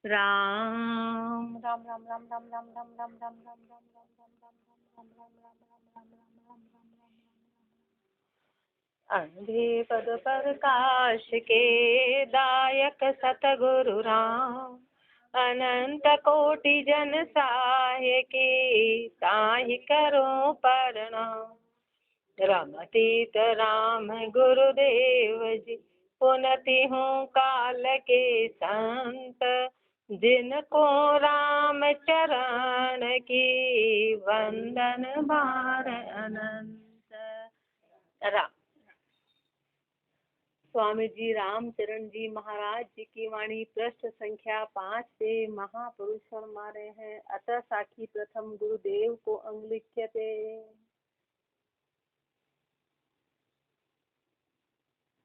राम राम राम राम राम राम राम राम राम राम राम राम राम राम राम राम अंधे पद प्रकाश के दायक सतगुरु राम अनंत कोटि जन सहाय के ताहि करो प्रणाम। रमतीत राम गुरुदेव जी पुनति हूँ काल के संत जिनको राम चरण की वंदन बार अनंत। राम स्वामी जी रामचरण जी महाराज जी की वाणी पृष्ठ संख्या 5 से महापुरुष फरमा रहे हैं। अतः साखी प्रथम गुरुदेव को अंगलिख्यते।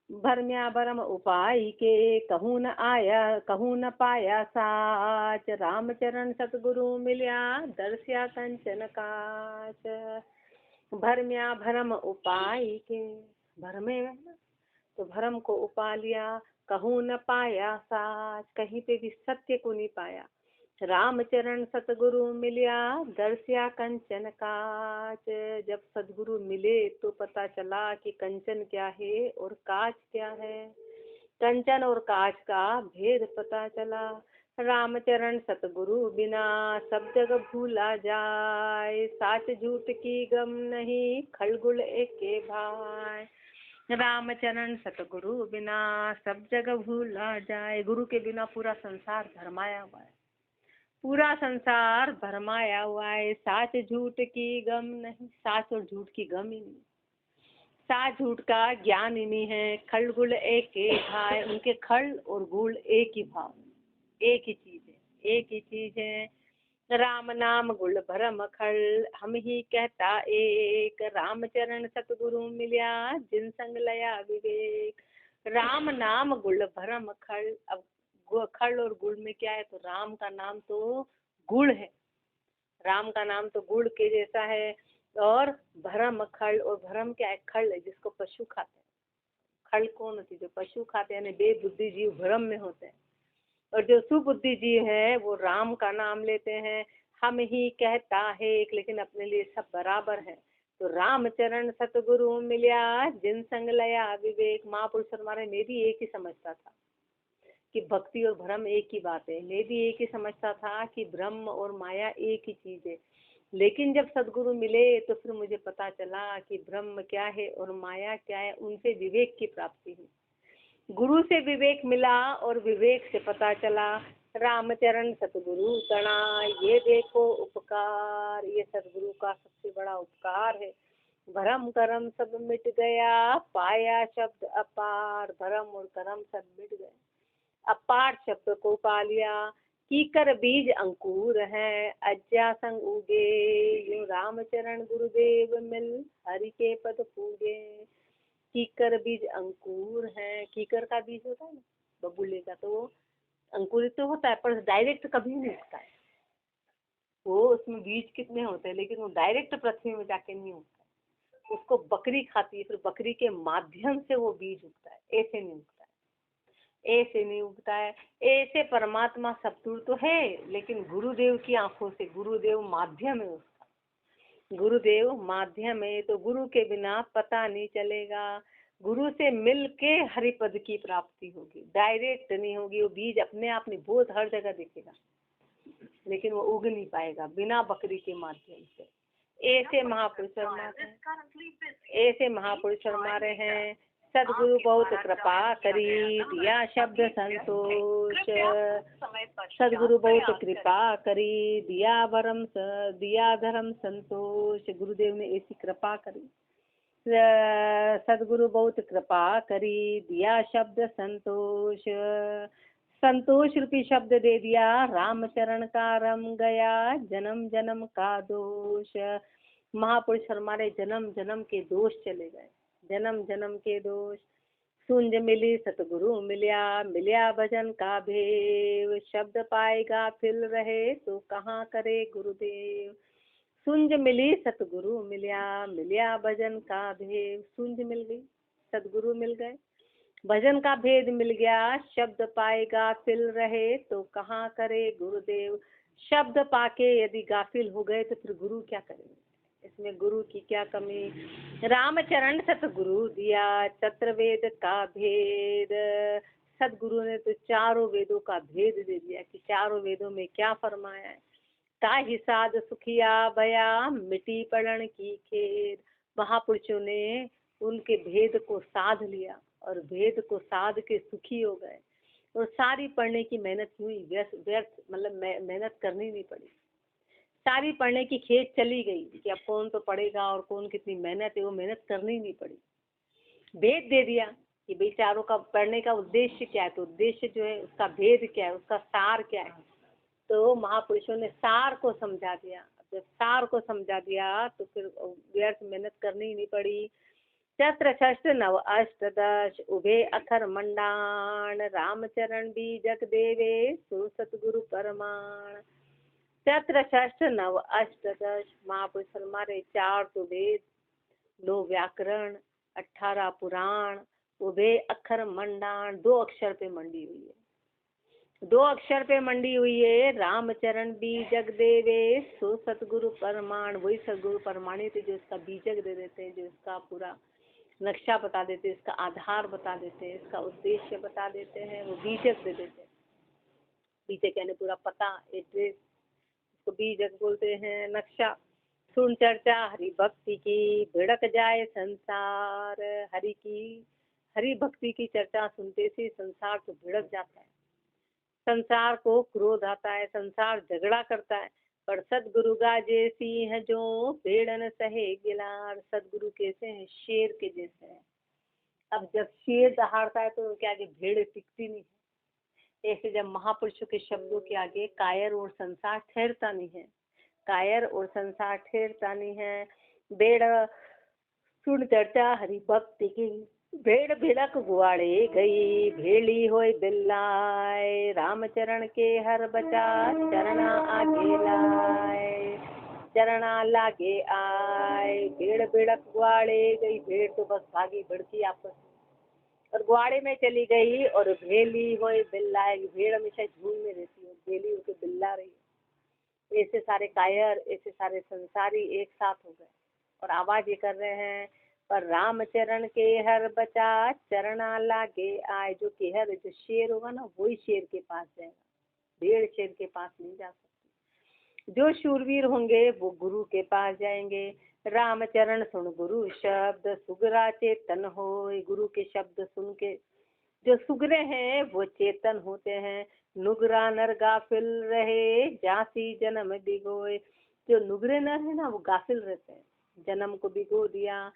भरम्या भरम उपाय के कहूँ न आया कहूँ न पाया साच। रामचरण सतगुरु मिल्या दर्श्या कंचन काच। भरम्या भरम उपाय के भरमे तो भरम को उपा लिया, कहूँ न पाया साच कहीं पे भी सत्य को नहीं पाया। रामचरण सतगुरु मिलिया दर्श्या कंचन काच। जब सतगुरु मिले तो पता चला कि कंचन क्या है और काच क्या है। कंचन और काच का भेद पता चला। रामचरण सतगुरु बिना सब जग भूला जाए। साच झूठ की गम नहीं खलगुल एक के भाई। रामचरण सतगुरु बिना सब जगह भूला जाए। गुरु के बिना पूरा संसार भरमाया हुआ है, पूरा संसार भरमाया हुआ है। साच झूठ की गम नहीं, साच और झूठ की गम ही नहीं, साच झूठ का ज्ञान ही नहीं है। खल गुल एक के भाई, उनके खल और गुल एक ही भाव, एक ही चीज है, एक ही चीज है। राम नाम गुल भरम खल हम ही कहता एक। रामचरण सतगुरु मिल्या जिन संग लया विवेक। राम नाम गुल भरम खल। अब खल और गुड़ में क्या है, तो राम का नाम तो गुड़ है, राम का नाम तो गुड़ के जैसा है। और भरम खल, और भरम क्या है, खल है जिसको पशु खाते हैं। खल कौन होती है, जो पशु खाते हैं, यानी बेबुद्धि जीव भ्रम में होते हैं। और जो सुबुद्धि जीव है वो राम का नाम लेते हैं। हम ही कहता है एक, लेकिन अपने लिए सब बराबर है। तो रामचरण सतगुरु मिल्या जिन संग लया विवेक। महापुरुष हमारे मैं भी एक ही समझता था कि भक्ति और भ्रम एक ही बात है। मैं भी एक ही समझता था कि ब्रह्म और माया एक ही चीज है। लेकिन जब सदगुरु मिले तो फिर मुझे पता चला कि ब्रह्म क्या है और माया क्या है। उनसे विवेक की प्राप्ति हुई, गुरु से विवेक मिला और विवेक से पता चला। रामचरण सतगुरु तणा, ये देखो उपकार, ये सतगुरु का सबसे बड़ा उपकार है। भरम करम सब मिट गया, पाया शब्द अपार। भरम और करम सब मिट गए, अपार शब्द को पा लिया। कीकर बीज अंकुर है, अज्ञा संग उगे। यूं रामचरण गुरुदेव मिल हरि के पद पूगे। कीकर बीज अंकुर है, कीकर का बीज होता है ना बबूले का, तो वो अंकुरित तो होता है पर डायरेक्ट कभी नहीं उगता है। वो उसमें बीज कितने होते हैं, लेकिन वो डायरेक्ट पृथ्वी में जाके नहीं उगता है। उसको बकरी खाती है, फिर बकरी के माध्यम से वो बीज उगता है। ऐसे नहीं उगता है, ऐसे नहीं उगता है। ऐसे परमात्मा सब दूर तो है, लेकिन गुरुदेव की आंखों से, गुरुदेव माध्यम है उसका, गुरुदेव माध्यम है। तो गुरु के बिना पता नहीं चलेगा। गुरु से मिल के हरिपद की प्राप्ति होगी, डायरेक्ट नहीं होगी। वो बीज अपने आप नहीं, बहुत हर जगह दिखेगा, लेकिन वो उग नहीं पाएगा बिना बकरी के माध्यम से। ऐसे महापुरुष ऐसे महापुरुष फरमा रहे हैं। सदगुरु बहुत कृपा करी, दिया शब्द संतोष। सदगुरु बहुत कृपा करी, दिया धर्म संतोष। गुरुदेव ने ऐसी कृपा करी। सदगुरु बहुत कृपा करी, दिया शब्द संतोष। संतोष रूपी शब्द दे दिया, रामचरण का रम गया जन्म जन्म का दोष। महापुरुष हमारे जन्म जन्म के दोष चले गए, जन्म जन्म के दोष। सुंज मिली सतगुरु मिल्या, मिल्या भजन का भेव। शब्द पाएगा फिर रहे तो कहाँ करे गुरुदेव। सुंज मिली सतगुरु मिल्या, मिल्या भजन का भेव। सुंज मिल गई, सतगुरु मिल गए, भजन का भेद मिल गया, शब्द पाए गाफिल रहे तो कहाँ करे गुरुदेव। शब्द पाके यदि गाफिल हो गए तो फिर गुरु क्या करेंगे, इसमें गुरु की क्या कमी। रामचरण सतगुरु दिया चतुर्वेद का भेद। सदगुरु ने तो चारों वेदों का भेद दे दिया कि चारों वेदों में क्या फरमाया है। ताहि साध सुखिया भया मिट्टी पड़न की खेद। महापुरुषों ने उनके भेद को साध लिया और भेद को साध के सुखी हो गए। और सारी पढ़ने की मेहनत हुई व्यर्थ व्यर्थ, मतलब मेहनत करनी नहीं पड़ी। सारी पढ़ने की खेत चली गई कि अब कौन तो पढ़ेगा और कौन कितनी मेहनत है, वो मेहनत करनी नहीं पड़ी। भेद दे दिया कि भाई चारों का पढ़ने का उद्देश्य क्या है, तो उद्देश्य जो है उसका भेद क्या है, उसका सार क्या है। तो महापुरुषों ने सार को समझा दिया। जब सार को समझा दिया तो फिर व्यर्थ मेहनत करनी ही नहीं पड़ी। चत्र षष्ठ नव अष्ट दश उभे अखर मंडाण। रामचरण बीजक देवे सुर सतगुरु परमाण। चत्र षष्ठ नव अष्ट दश, महापुरुष हमारे 4 तो वेद, 9 व्याकरण, 18 पुराण, उभे अक्षर मंडाण, 2 अक्षर पे मंडी हुई है। 2 अक्षर पे मंडी हुई है। रामचरण बीजक देवे सो सतगुरु परमाण। वही सतगुरु परमाणित जो इसका बीजक दे देते हैं, जो इसका पूरा नक्शा बता देते हैं, इसका आधार बता देते हैं, इसका उद्देश्य बता देते हैं, वो बीजक दे देते हैं। बीजक यानी पूरा पता, एड्रेस, इसको बीजक बोलते हैं। नक्शा। सुन चर्चा हरि भक्ति की भिड़क जाए संसार। हरि भक्ति की चर्चा सुनते से संसार तो भिड़क जाता है, संसार को क्रोध आता है, संसार झगड़ा करता है। पर सदगुरु गाजे सिंह जो भेड़ न सहे गिलार। सदगुरु कैसे हैं, शेर के जैसे हैं। अब जब शेर दहाड़ता है तो क्या आगे भेड़ टिकती नहीं है। ऐसे जब महापुरुषों के शब्दों के आगे कायर और संसार ठहरता नहीं है, कायर और संसार ठहरता नहीं है। भेड़ सुन चर्चा हरि भक्ति की भेड़ भिड़क गुआड़े गई। भेड़ी होय बिल्लाय रामचरण के हर बचा। चरना आगे लाए, चरना लागे आए। भेड़ भिड़क गुआड़े गई, भेड़ तो बस भागी भड़की आपस और गुआड़े में चली गई। और भेली होय बिल्लाय, भेड़ हमेशा झूम में रहती है, भेली होके बिल्ला रही है। ऐसे सारे कायर, ऐसे सारे संसारी एक साथ हो गए और आवाज ये कर रहे हैं, पर रामचरण के हर बचा चरना लागे आए। जो केहर, जो शेर होगा ना, वही शेर के पास जाएगा, भेड़ शेर के पास नहीं जा सकती। जो शूरवीर होंगे वो गुरु के पास जाएंगे। रामचरण सुन गुरु शब्द सुगरा चेतन होय। गुरु के शब्द सुन के जो सुगरे हैं वो चेतन होते हैं। नुगरा नर गाफिल रहे जासी जन्म बिगोए। जो नुगरे नर है ना वो गाफिल रहते हैं, जन्म को भिगो दिया।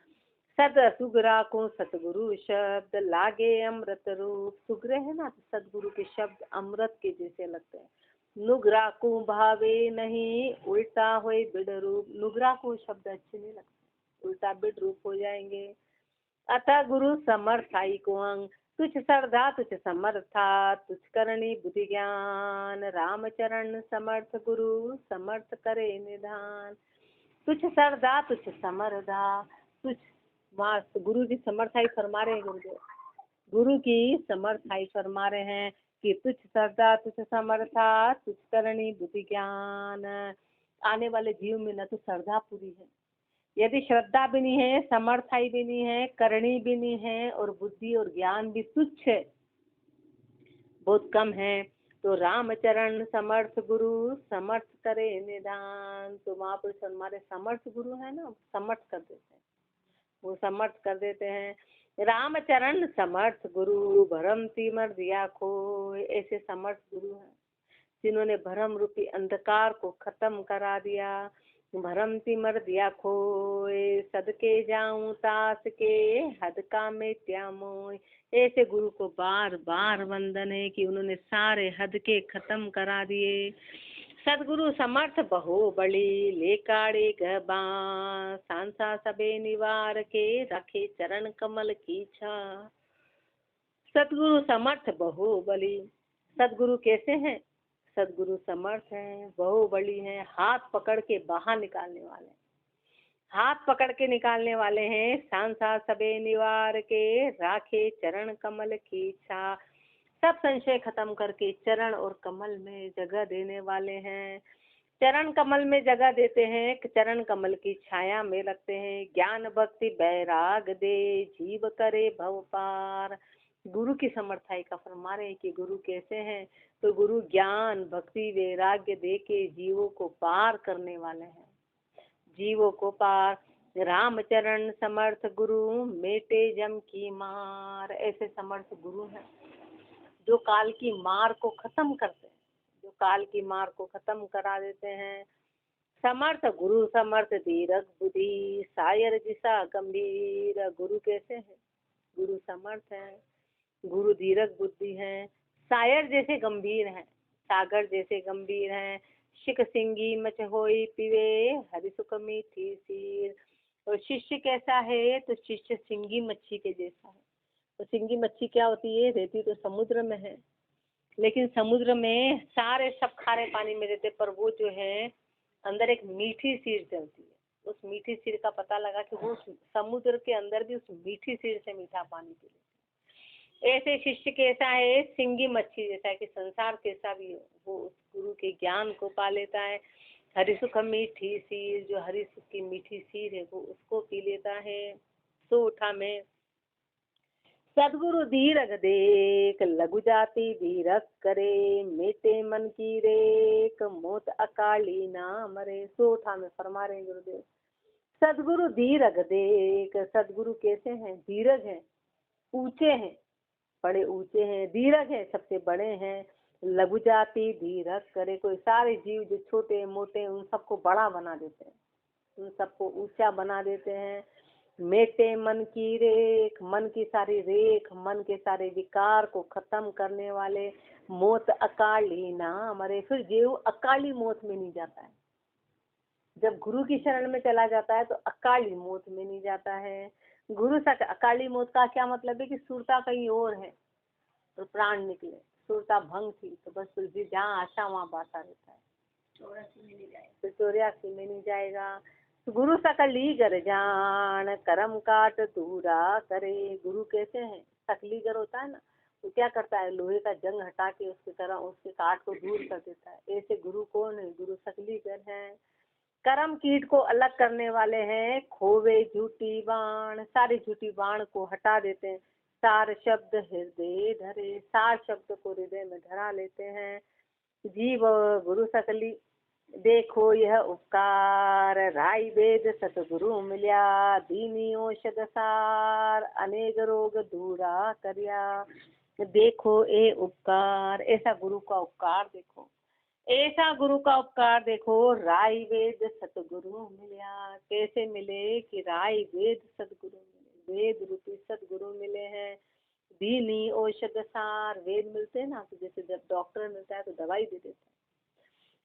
सद सुगरा को सतगुरु शब्द लागे अमृत रूप। सुगरे है ना तो सतगुरु के शब्द अमृत के जैसे लगते हैं। नुगरा को भावे नहीं उल्टा होए बिड रूप। नुगरा को शब्द अच्छे नहीं लगते, उल्टा बिड रूप हो जाएंगे। अतः गुरु समर्थाई को अंग। तुझ श्रद्धा तुझ समर्था, तुझ करणी बुद्धि ज्ञान। रामचरण समर्थ गुरु समर्थ करे निधान। तुझ श्रद्धा तुझ समर्था, तुझ गुरु जी समर्थाई फरमा रहे हैं। गुरुदेव गुरु की समर्थाई फरमा रहे हैं कि तुझ श्रद्धा तुझ समर्था, तुझ करणी बुद्धि ज्ञान। आने वाले जीव में न तो श्रद्धा पूरी है, यदि श्रद्धा भी नहीं है, समर्थाई भी नहीं है, करणी भी नहीं है और बुद्धि और ज्ञान भी तुच्छ है, बहुत कम है, तो रामचरण समर्थ गुरु समर्थ करे निदान। तो महापुरुष हमारे समर्थ गुरु है ना, समर्थ कर देते हैं, वो समर्थ कर देते हैं। रामचरण समर्थ गुरु भरम तिमर दिया खोय। ऐसे समर्थ गुरु हैं जिन्होंने भरम रूपी अंधकार को खत्म करा दिया। भरम तिमर दिया खोए सदके जाऊं तास के हद का मिट्या मोय। ऐसे गुरु को बार बार वंदन है कि उन्होंने सारे हद के खत्म करा दिए। सदगुरु समर्थ बहो बड़ी लेकाड़े गबा। सांसा सबे निवार के रखे चरण कमल की छा। सदगुरु समर्थ बहु बली। सदगुरु कैसे हैं, सदगुरु समर्थ हैं, बहुबली हैं, हाथ पकड़ के बाहर निकालने वाले, हाथ पकड़ के निकालने वाले हैं। सांसा सबे निवार के, राखे चरण कमल की छा। सब संशय खत्म करके चरण और कमल में जगह देने वाले हैं। चरण कमल में जगह देते हैं, चरण कमल की छाया में रखते हैं। ज्ञान भक्ति बैराग दे, जीव करे भव पार। गुरु की समर्थाई का फरमा रहे कि गुरु कैसे हैं, तो गुरु ज्ञान भक्ति वैराग्य दे के जीवों को पार करने वाले हैं, जीवों को पार। रामचरण समर्थ गुरु, मेटे जम की मार। ऐसे समर्थ गुरु हैं जो काल की मार को खत्म करते हैं, जो काल की मार को खत्म करा देते हैं। समर्थ गुरु समर्थ धीरज बुद्धि, सायर जिसा गंभीर। गुरु कैसे है, गुरु समर्थ है, गुरु धीरज बुद्धि है, सायर जैसे गंभीर है, सागर जैसे गंभीर है। शिख सिंगी मच होई पिवे, हरि सुख मीठी सीर। और शिष्य कैसा है, तो शिष्य सिंगी मच्छी के जैसा है। तो सिंगी मच्छी क्या होती है, रहती तो समुद्र में है, लेकिन समुद्र में सारे सब खारे पानी में रहते, पर वो जो है अंदर एक मीठी सीर चलती है। उस मीठी सीर का पता लगा कि वो समुद्र के अंदर भी उस मीठी सीर से मीठा पानी पी लेते। ऐसे शिष्य कैसा है, सिंगी मच्छी जैसा है, कि संसार कैसा भी हो वो उस गुरु के ज्ञान को पा लेता है। हरि सुख मीठी सीर, जो हरि सुख की मीठी सीर है वो उसको पी लेता है। सो उठा में सदगुरु धीरज देख, लघु जाति धीरज करे। मेटे मन की रेख, मोत अकाली ना मरे। सोठा में फरमा रहे गुरुदेव, सदगुरु धीरज देख। सदगुरु कैसे हैं, धीरज हैं, ऊंचे हैं, बड़े ऊंचे हैं, धीरज है, सबसे बड़े हैं। लघु जाति धीरज करे, कोई सारे जीव जो छोटे मोटे उन सबको बड़ा बना देते हैं, उन सबको ऊंचा बना देते हैं। मेटे मन की रेख, मन की सारी रेख, मन के सारे विकार को खत्म करने वाले। मौत अकाली ना मरे, फिर जीव अकाली मौत में नहीं जाता है। जब गुरु की शरण में चला जाता है तो अकाली मौत में नहीं जाता है। गुरु सा अकाली मौत का क्या मतलब है कि सुरता कहीं और है और प्राण निकले, सुरता भंग थी तो बस फिर भी जहाँ आशा वहाँ बासा रहता है, 84 में नहीं जाएगा, फिर 84 में नहीं जाएगा। गुरु सकली गर जान, करम काट दूरा करे। गुरु कैसे हैं, सकली गर होता है ना, तो क्या करता है, लोहे का जंग हटा के उसके तरह उसके काट को दूर कर देता है। ऐसे गुरु कौन है, गुरु सकली गर है। करम कीट को अलग करने वाले हैं। खोवे झूठी बाण, सारी झूठी बाण को हटा देते हैं। सार शब्द हृदय धरे, सार शब्द को हृदय में धरा लेते हैं। जीव गुरु सकली देखो यह उपकार, राई वेद सतगुरु मिल्या। दीनी औषध सार, अनेक रोग दूरा करिया। देखो ए उपकार, ऐसा गुरु का उपकार देखो, ऐसा गुरु का उपकार देखो। राय वेद सतगुरु मिल्या, कैसे मिले कि राय वेद सतगुरु मिले, वेद रूपी सतगुरु मिले हैं। दीनी औषध सार, वेद मिलते हैं ना, तो जैसे जब डॉक्टर मिलता है तो दवाई दे देता है,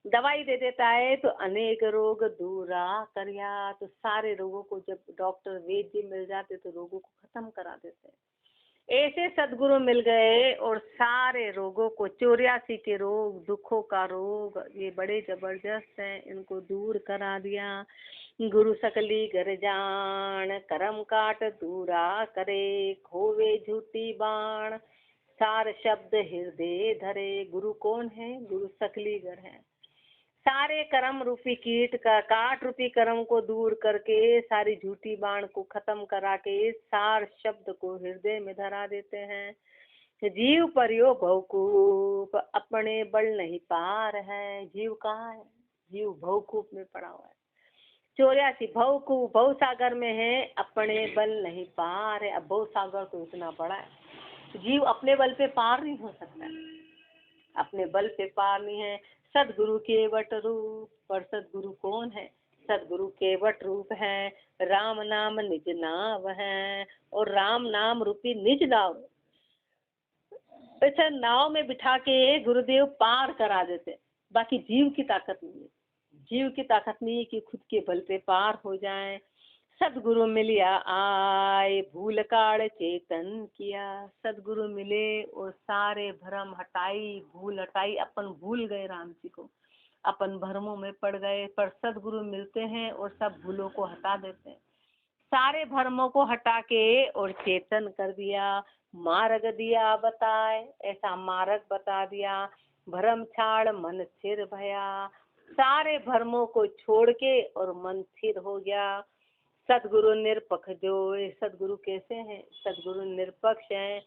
दवाई दे देता है तो अनेक रोग दूरा करिया। तो सारे रोगों को जब डॉक्टर वेद जी मिल जाते तो रोगों को खत्म करा देते हैं। ऐसे सदगुरु मिल गए और सारे रोगों को, 84 के रोग, दुखों का रोग, ये बड़े जबरदस्त हैं, इनको दूर करा दिया। गुरु सकली घर जान, करम काट दूरा करे। खोवे झूठी बाण, सार शब्द हृदय धरे। गुरु कौन है, गुरु सकली घर है। सारे कर्म रूपी कीट का, काट रूपी कर्म को दूर करके सारी झूठी बाण को खत्म करा के सार शब्द को हृदय में धरा देते हैं। जीव परियो भवकूप, अपने बल नहीं पार है। जीव कहाँ है, जीव भवकूप में पड़ा हुआ है। 84 भवकूप, भव सागर में है, अपने बल नहीं पार है। अब भव सागर तो इतना बड़ा है, जीव अपने बल पे पार नहीं हो सकता, अपने बल पे पार नहीं है। सदगुरु केवट रूप, पर सदगुरु कौन है, सदगुरु केवट रूप है। राम नाम निज नाव है, और राम नाम रूपी निज नाव, ऐसे नाव में बिठा के गुरुदेव पार करा देते। बाकी जीव की ताकत नहीं है, जीव की ताकत नहीं है कि खुद के बल पे पार हो जाए। सदगुरु मिलिया आए, भूल काल चेतन किया। सदगुरु मिले और सारे भ्रम हटाई, भूल हटाई, अपन भूल गए राम जी को, अपन भ्रमों में पड़ गए, पर सदगुरु मिलते हैं और सब भूलों को हटा देते हैं। सारे भ्रमों को हटा के और चेतन कर दिया, मार्ग दिया बताए, ऐसा मार्ग बता दिया। भ्रम छाड़ मन स्थिर भया, सारे भ्रमों को छोड़ के और मन स्थिर हो गया। सदगुरु निरपक्ष जो, सदगुरु कैसे हैं? सदगुरु निरपक्ष हैं,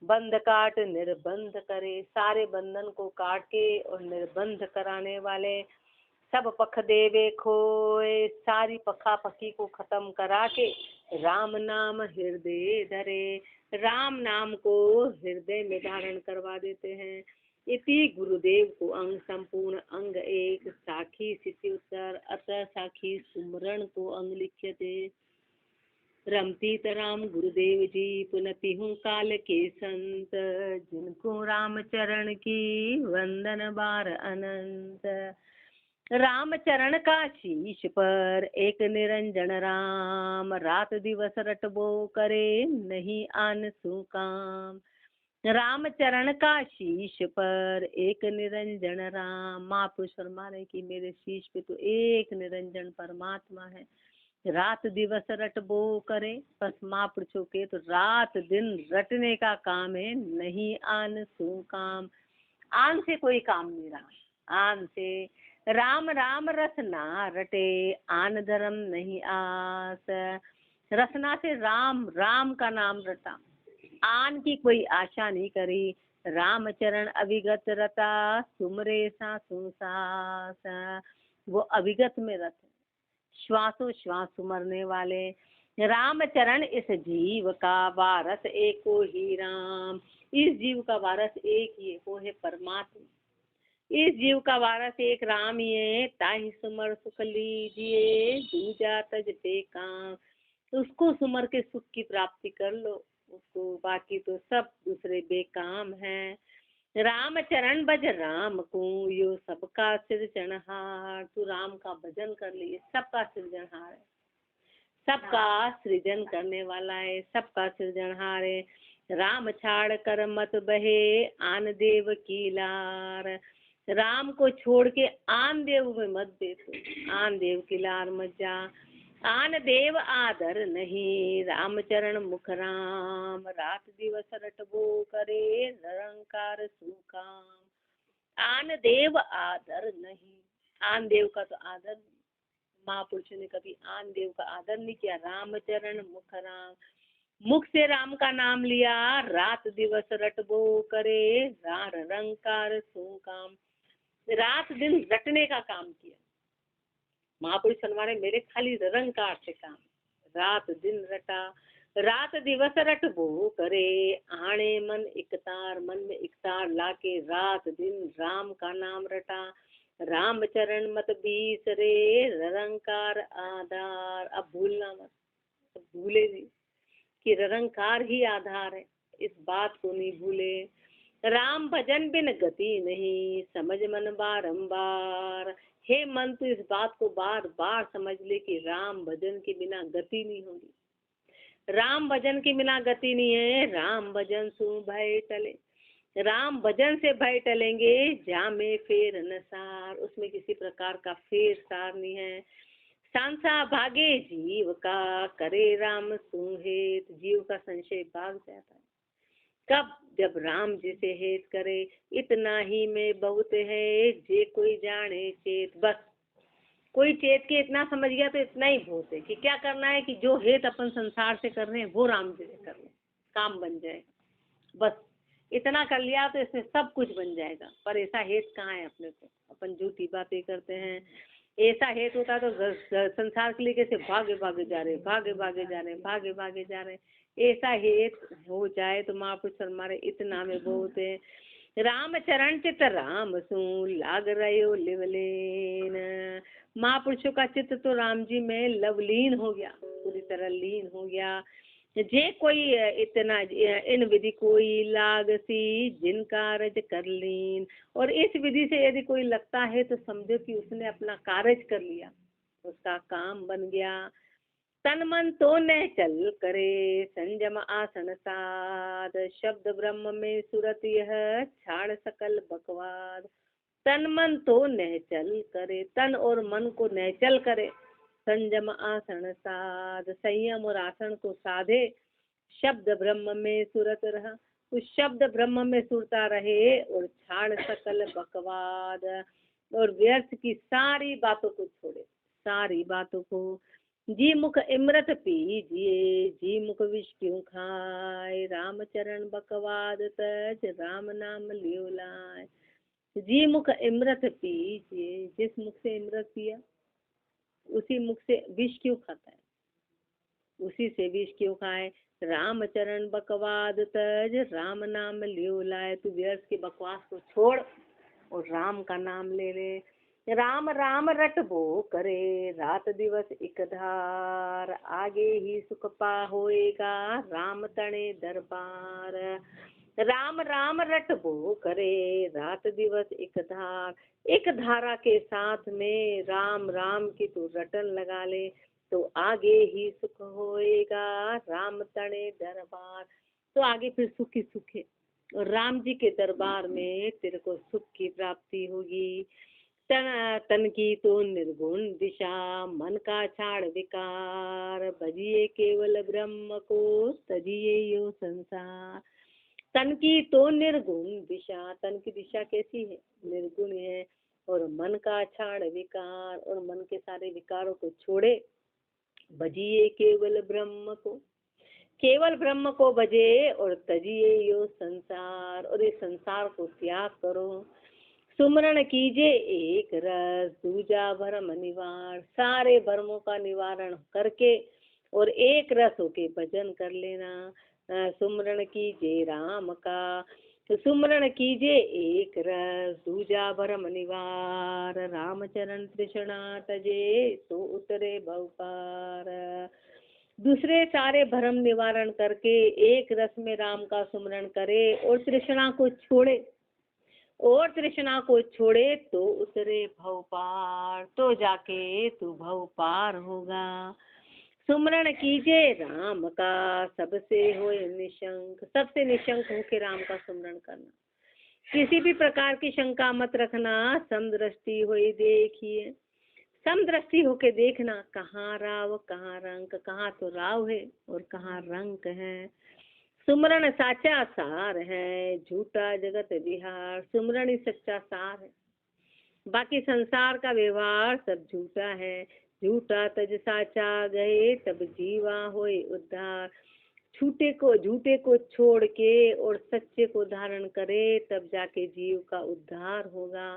बंध काट निर्बंध करे, सारे बंधन को काट के और निर्बंध कराने वाले। सब पख देवे खोए, सारी पखा पखी को खत्म करा के राम नाम हृदय धरे, राम नाम को हृदय में धारण करवा देते हैं। इति गुरुदेव को अंग संपूर्ण अंग एक, साखी स्थिति उत्तर अतः साखी सुमरण को अंग लिख्यते। रमती राम गुरुदेव जी पुनति हूँ काल के संत, जिनको राम चरण की वंदन बार अनंत। राम चरण का शीश पर एक निरंजन राम, रात दिवस रटबो करे नहीं आन सु काम। राम चरण का शीश पर एक निरंजन राम, महापुरुष फरमा रहे कि मेरे शीश पे तो एक निरंजन परमात्मा है। रात दिवस रटबो करे, बस महापुरुषों के तो रात दिन रटने का काम है, नहीं आन सु काम। आन से कोई काम नहीं रहा, आन से राम राम रसना रटे, आन धर्म नहीं आस। रसना से राम राम का नाम रटा, आन की कोई आशा नहीं करी। राम चरण अभिगत रता, सुमरे सा सुसास। वो अभिगत में रते, श्वासों श्वास सुमरने वाले। राम चरण इस जीव का वारस एको ही राम, इस जीव का वारस एक ही है, वो है परमात्मा। इस जीव का वारस एक राम ही है, ताहि सुमर सुख लीजिए, दूजा तज पे काम। उसको सुमर के सुख की प्राप्ति कर लो, उसको, बाकी तो सब दूसरे बेकाम हैं। राम चरण भज राम को, यो सबका सृजनहार। तू राम का भजन कर लिए, सबका सृजनहार है, सबका सृजन करने वाला है, सबका सृजनहार है। राम छाड़ कर मत बहे, आन देव की लार। राम को छोड़ के आन देव में मत बेचो, आन देव की लार मत जा। आन देव आदर नहीं, राम चरण मुख राम। रात दिवस रटबो करे, निरंकार सुकाम। आन देव आदर नहीं, आन देव का तो आदर नहीं, महापुरुषों ने कभी आन देव का आदर नहीं किया। राम चरण मुख राम, मुख से राम का नाम लिया, रात दिवस रटबो करे, निरंकार सुकाम। रात दिन रटने का काम किया महापुरुष फरमाने, मेरे खाली निरंकार से काम, रात दिन रटा। रात दिवस रटबो करे, आणे मन इकतार, मन में इकतार लाके रात दिन राम का नाम रटा। राम चरण मत बीसरे, निरंकार आधार। अब भूलना मत, अब भूले नहीं कि निरंकार ही आधार है, इस बात को नहीं भूले। राम भजन बिन गति नहीं, समझ मन बारंबार। हे मन, तू इस बात को बार बार समझ ले कि राम भजन के बिना गति नहीं होगी, राम भजन के बिना गति नहीं है। राम भजन सु भय टले, राम भजन से भय टलेंगे, जामे फेर नसार। उसमें किसी प्रकार का फेर सार नहीं है। सांसा भागे जीव का, करे राम सुहेत। जीव का संशय भाग जाता है कब? जब राम जिसे हेत करे। इतना ही में बहुत है, जे कोई जाने चेत। बस कोई चेत के इतना समझ गया तो इतना ही बहुत है कि क्या करना है कि जो हेत अपन संसार से कर रहे हैं वो राम जी से कर रहे हैं, काम बन जाएगा। बस इतना कर लिया तो इसमें सब कुछ बन जाएगा। पर ऐसा हेत कहाँ है अपने को? अपन झूठी बातें करते हैं। ऐसा हेत होता तो संसार के लिए कैसे भागे भागे जा रहे, भागे भागे जा रहे, भागे भागे जा रहे। ऐसा हेत हो जाए तो महापुरुष फरमारे, इतना में बहुत है। राम चरण चित राम सु, लाग रहे लिवलीन। महापुरुषों का चित्त तो राम जी में लवलीन हो गया, पूरी तरह लीन हो गया। जे कोई इतना इन विधि कोई लाग सी, जिनका रज कर लीन। और इस विधि से यदि कोई लगता है तो समझो कि उसने अपना कार्य कर लिया, उसका काम बन गया। तन मन तो न चल करे, संयम आसन साध। शब्द ब्रह्म में सुरत यह, छाड़ सकल बकवाद। तन मन तो नहचल करे, तन और मन को नहचल करे। संयम आसन साध, संयम और आसन को साधे। शब्द ब्रह्म में सुरत रहा, उस शब्द ब्रह्म में सुरता रहे। और छाड़ सकल बकवाद, और व्यर्थ की सारी बातों को छोड़े, सारी बातों को। जी मुख इमृत पीजिए, जी मुख विष क्यों खाए। राम चरण बकवाद तज, राम नाम लियो लाए। जी मुख इमृत पीजिए, जिस मुख से इमृत पिया उसी मुख से विष क्यों खाता है, उसी से विष क्यों खाए। राम चरण बकवाद तज, राम नाम लियो लाए। तू व्यर्थ की बकवास को छोड़ और राम का नाम ले ले। राम राम रटबो करे, रात दिवस एक धार। आगे ही सुख पा होएगा, राम तणे दरबार। राम राम रटबो करे, रात दिवस एक धार। एक धारा के साथ में राम राम की तू रटन लगा ले, तो आगे ही सुख होएगा, राम तणे दरबार। तो आगे फिर सुख ही सुख है, और राम जी के दरबार में तेरे को सुख की प्राप्ति होगी। तन की तो निर्गुण दिशा, मन का छाड़ विकार। भजिए केवल ब्रह्म को, तजिए यो संसार। तन की तो निर्गुण दिशा, तन की दिशा कैसी है, निर्गुण है। और मन का छाड़ विकार, और मन के सारे विकारों को छोड़े। भजिए केवल ब्रह्म को, केवल ब्रह्म को भजे। और तजिए यो संसार, और इस संसार को त्याग करो। सुमरण कीजिए एक रस, दूजा भरम निवार। सारे भरमों का निवारण करके और एक रस होके भजन कर लेना। सुमरण कीजिए राम का, तो सुमरण कीजिए एक रस, दूजा भरम निवार। राम चरण तृष्णा तजे, तो उतरे भव पार। दूसरे सारे भरम निवारण करके एक रस में राम का सुमरण करे और तृष्णा को छोड़े, और तृष्णा को छोड़े तो उतरे भव पार। तो जाके तू भव पार होगा। सुमरण कीजिए राम का, सबसे होए निशंक। सबसे निशंक होके राम का सुमरण करना, किसी भी प्रकार की शंका मत रखना। समदृष्टि होई देखिए, समदृष्टि होके देखना, कहाँ राव कहाँ रंक। कहाँ तो राव है और कहाँ रंक है। सुमरण साचा सार है, झूठा जगत विहार। सुमरण ही सच्चा सार है, बाकी संसार का व्यवहार सब झूठा है। झूठा तज साचा गए, तब जीवा होए उद्धार। झूठे को छोड़ के और सच्चे को धारण करे, तब जाके जीव का उद्धार होगा।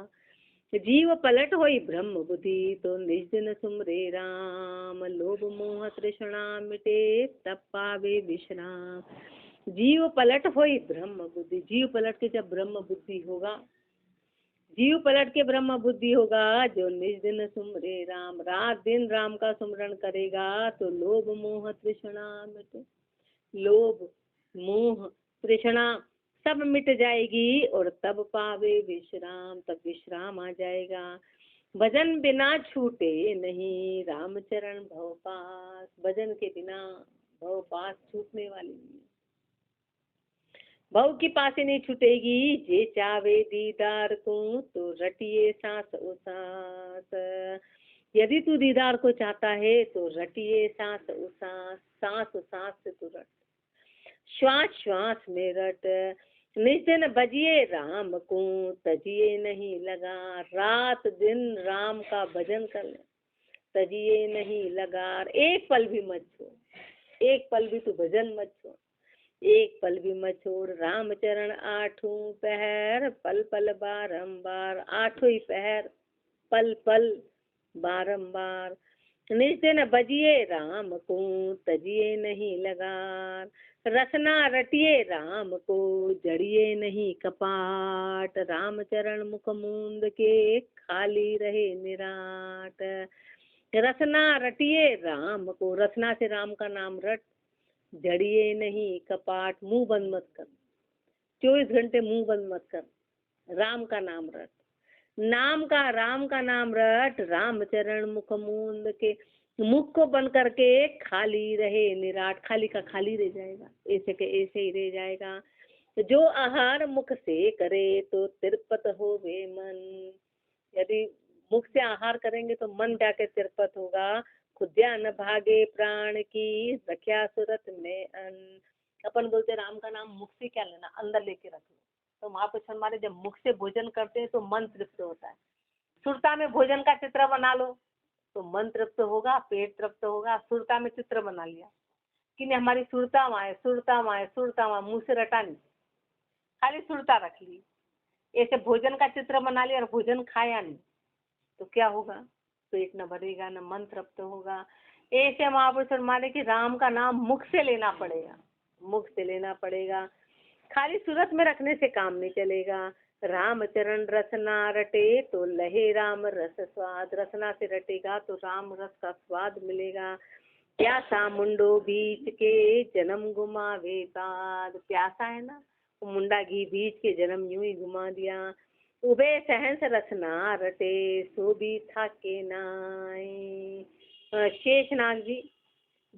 जीव पलट होई ब्रह्म बुद्धि, तो निज दिन सुमरे राम। लोभ मोह तृष्णा मिटे, तब पावे विश्राम। जीव पलट होई ब्रह्म बुद्धि, जीव पलट के जब ब्रह्म बुद्धि होगा, जीव पलट के ब्रह्म बुद्धि होगा। जो निज दिन सुमरे राम, रात दिन राम का सुमरण करेगा, तो लोभ मोह तृष्णा मिटे। लोभ मोह तृष्णा सब मिट जाएगी, और तब पावे विश्राम, तब विश्राम आ जाएगा। भजन बिना छूटे नहीं, राम चरण भव पास। भजन के बिना भव पास छूटने वाली नहीं, भव की पासे नहीं छूटेगी। जे चावे दीदार को, तो रटिए सांस उसास। यदि तू दीदार को चाहता है, तो रटिए सांस उसास। सांस सांस से तू रट, श्वास श्वास में रट। निज दिन बजिए राम को, तजिए नहीं लगा। रात दिन राम का भजन कर ले, तजिए नहीं लगा। एक पल भी मत छोड़, एक पल भी तू भजन मत छोड़, एक पल भी मत छोड़। राम चरण आठों पहर, पल पल बारंबार। आठों ही पहर, पल पल बारंबार। निज दिन बजिए राम को, तजिए नहीं लगार। रसना रटिए राम को, जड़िए नहीं कपाट। राम चरण मुख मूंद के, खाली रहे निराट। रसना रटिए राम को, रसना से राम का नाम रट। जड़िए नहीं कपाट, मुंह बंद मत कर, 24 घंटे मुंह बंद मत कर। राम का नाम रट, राम का नाम रट। राम चरण मुख मूंद के, मुख को बंद करके खाली रहे निराट। खाली का खाली रह जाएगा, ऐसे के ऐसे ही रह जाएगा। जो आहार मुख से करे तो तिरपत होवे मन। यदि मुख से आहार करेंगे तो मन जाके तिरपत होगा। खुद्या न भागे प्राण की रख्या सुरत में अन्न। अपन बोलते राम का नाम मुख से क्या लेना, अंदर लेके रख लो। तो महापुरुष हमारे जब मुख से भोजन करते हैं तो मन तृप्त होता है। सुरता में भोजन का चित्र बना लो तो मन तृप्त होगा, पेट तृप्त होगा। सुरता में चित्र बना लिया कि हमारी सुरता माए, सुरता माए, सुरता माए, मुंह से रटा नहीं, खाली सुरता रख ली। ऐसे भोजन का चित्र बना लिया और भोजन खाया नहीं तो क्या होगा, पेट न भरेगा, न मन तृप्त होगा। ऐसे महापुरुष माने कि राम का नाम मुख से लेना पड़ेगा, मुख से लेना पड़ेगा। खाली सूरत में रखने से काम नहीं चलेगा। राम चरण रसना रटे तो लहे राम रस स्वाद। रसना से रटेगा तो राम रस का स्वाद मिलेगा। प्यासा मुंडो बीच के जन्म गुमावे बाद। प्यासा है ना, वो मुंडा घी बीच के जन्म यूं ही घुमा दिया। उबे सहंस रसना रटे सो भी था के नाई। शेषनाग जी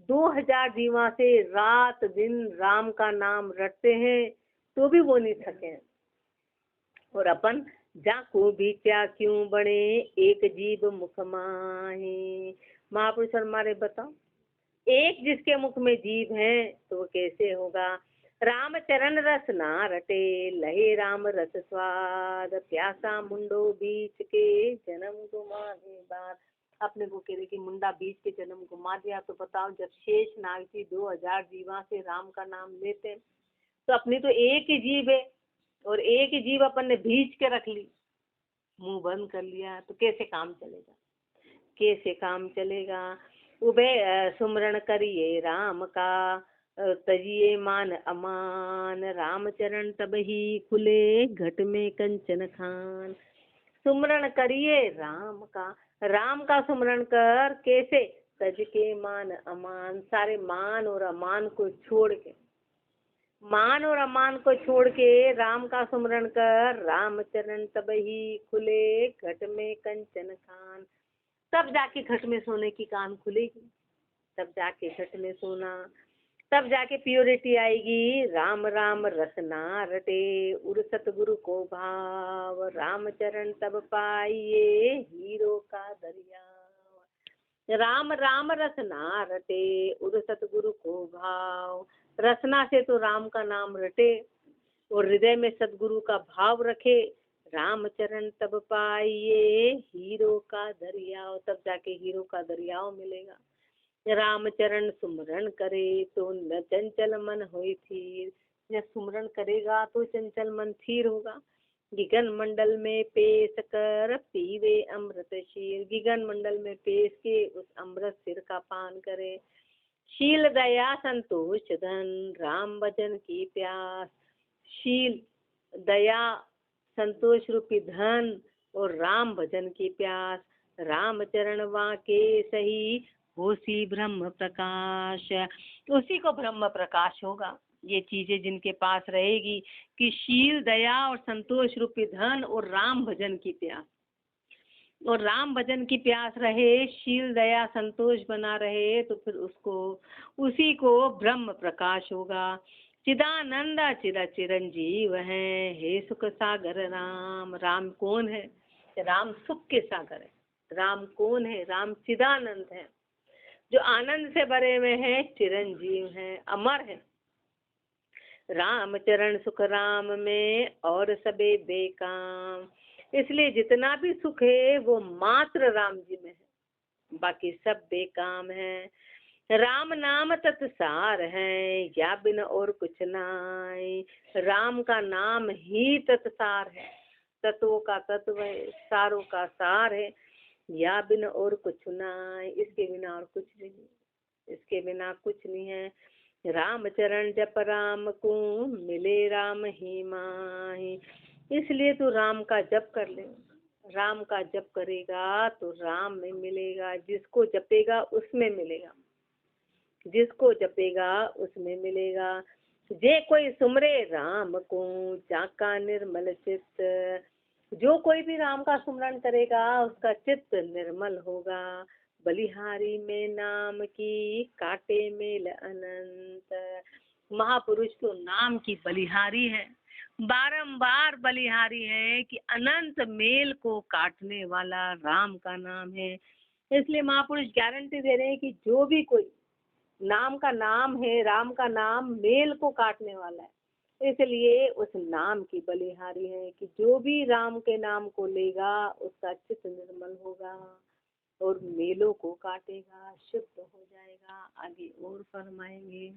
2000 जीवा से रात दिन राम का नाम रटते हैं तो भी वो नहीं थके। और अपन जाको भी क्या क्यों बने एक जीव मुख माहे। महापुरुष हमारे बताओ, एक जिसके मुख में जीव है तो वो कैसे होगा। राम चरण रस ना रटे लहे राम रस स्वाद। प्यासा मुंडो बीच के जन्म गुमावे बाद। अपने को कह रहे कि मुंडा बीच के जन्म घुमा दिया। तो बताओ, जब शेष नाग जी 2000 जीवा से राम का नाम लेते तो अपनी तो एक ही जीव है और एक ही जीव अपन ने बीच के रख ली, मुंह बंद कर लिया, तो कैसे काम चलेगा, कैसे काम चलेगा। उबे सुमरण करिए राम का तजिए मान अमान। राम चरण तब ही खुले घट में कंचन खान। सुमरण करिए राम का सुमरण कर, कैसे, तज के मान अमान। सारे मान और अमान को छोड़ के, मान और अमान को छोड़ के राम का सुमरण कर। राम चरण तब ही खुले घट में कंचन खान। तब जाके घट में सोने की कान खुलेगी, तब जाके घट में सोना, तब जाके प्योरिटी आएगी। राम राम रसना रटे उर सतगुरु को भाव। राम चरण तब पाइए हीरो का दरिया। राम राम रसना रटे उर सतगुरु को भाव। रसना से तो राम का नाम रटे और हृदय में सतगुरु का भाव रखे। राम चरण तब पाइए हीरो का दरियाव। तब जाके हीरो का दरियाव मिलेगा। राम चरण सुमरण करे तो न चंचल मन होई थीर। जब सुमरण करेगा तो चंचल मन थीर होगा। गिगन मंडल में पेश कर पीवे अमृत शीर। गिगन मंडल में पेश के उस अमृत सिर का पान करे। शील दया संतोष धन राम भजन की प्यास। शील दया संतोष रूपी धन और राम भजन की प्यास। राम चरण वाके सही होसी ब्रह्म प्रकाश। उसी को ब्रह्म प्रकाश होगा। ये चीजें जिनके पास रहेगी कि शील दया और संतोष रूपी धन और राम भजन की प्यास, और राम भजन की प्यास रहे, शील दया संतोष बना रहे, तो फिर उसको, उसी को ब्रह्म प्रकाश होगा। चिदानंद चिर चिरंजीव है हे सुख सागर राम। राम कौन है? राम सुख के सागर है। राम कौन है? राम चिदानंद है, जो आनंद से भरे हुए हैं, चिरंजीव हैं, अमर है। राम चरण सुख राम में और सबे बेकाम। इसलिए जितना भी सुख है वो मात्र राम जी में है, बाकी सब बेकाम है। राम नाम तत्सार है या बिन और कुछ नाई। राम का नाम ही तत्सार है, तत्वों का तत्व है, सारों का सार है। या बिन और कुछ नाई, इसके बिना और कुछ नहीं, इसके बिना कुछ नहीं है। राम चरण जप राम को मिले राम ही माही। इसलिए तू राम का जप कर ले। राम का जप करेगा तो राम में मिलेगा। जिसको जपेगा उसमें मिलेगा, जिसको जपेगा उसमें मिलेगा। जे कोई सुमरे राम को जाका निर्मल चित्त। जो कोई भी राम का सुमरण करेगा उसका चित्त निर्मल होगा। बलिहारी में नाम की काटे मेल अनंत। महापुरुष तो नाम की बलिहारी है, बारंबार बलिहारी है कि अनंत मेल को काटने वाला राम का नाम है। इसलिए महापुरुष गारंटी दे रहे हैं कि जो भी कोई नाम का नाम है, राम का नाम मेल को काटने वाला है, इसलिए उस नाम की बलिहारी है कि जो भी राम के नाम को लेगा उसका चित्त निर्मल होगा और मेलों को काटेगा, शुद्ध हो जाएगा। आगे और फरमाएंगे,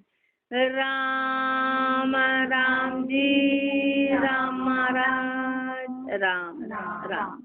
राम राम जी राम महाराज राम राम।